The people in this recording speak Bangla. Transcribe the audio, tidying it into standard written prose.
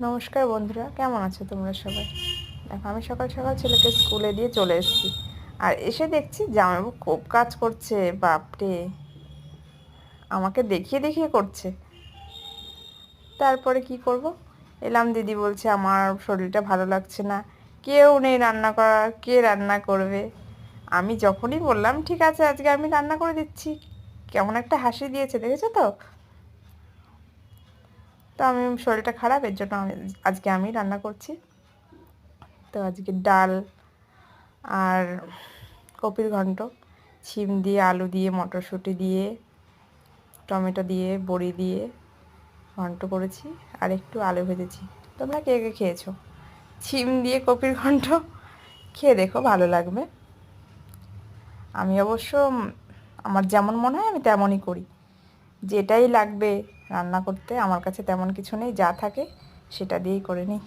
নমস্কার বন্ধুরা, কেমন আছো তোমরা সবাই? দেখো, আমি সকাল সকাল ছেলেকে স্কুলে দিয়ে চলে এসেছি। আর এসে দেখছি জামাইবাবু খুব কাজ করছে। বাপরে, আমাকে দেখিয়ে দেখিয়ে করছে। তারপরে কি করব, এলাম, দিদি বলছে আমার শরীরটা ভালো লাগছে না, কেউ নেই রান্না করার, কে রান্না করবে? আমি যখনই বললাম ঠিক আছে আজকে আমি রান্না করে দিচ্ছি, কেমন একটা হাসি দিয়েছে, দেখেছো তো? তো আমি, শরীরটা খারাপ, এর জন্য আজকে আমি রান্না করছি। তো আজকে ডাল আর কপির ঘন্ট, শিম দিয়ে, আলু দিয়ে, মটরশুঁটি দিয়ে, টমেটো দিয়ে, বড়ি দিয়ে ঘন্ট করেছি। আর একটু আলু ভেজেছি। তোমরা কে কে খেয়েছো শিম দিয়ে কপির ঘন্ট? খেয়ে দেখো, ভালো লাগবে। আমি অবশ্য আমার যেমন মনে হয় আমি তেমনই করি। যেটাই লাগবে রান্না করতে, আমার কাছে তেমন কিছু নেই, যা থাকে সেটা দিয়েই করে নিই।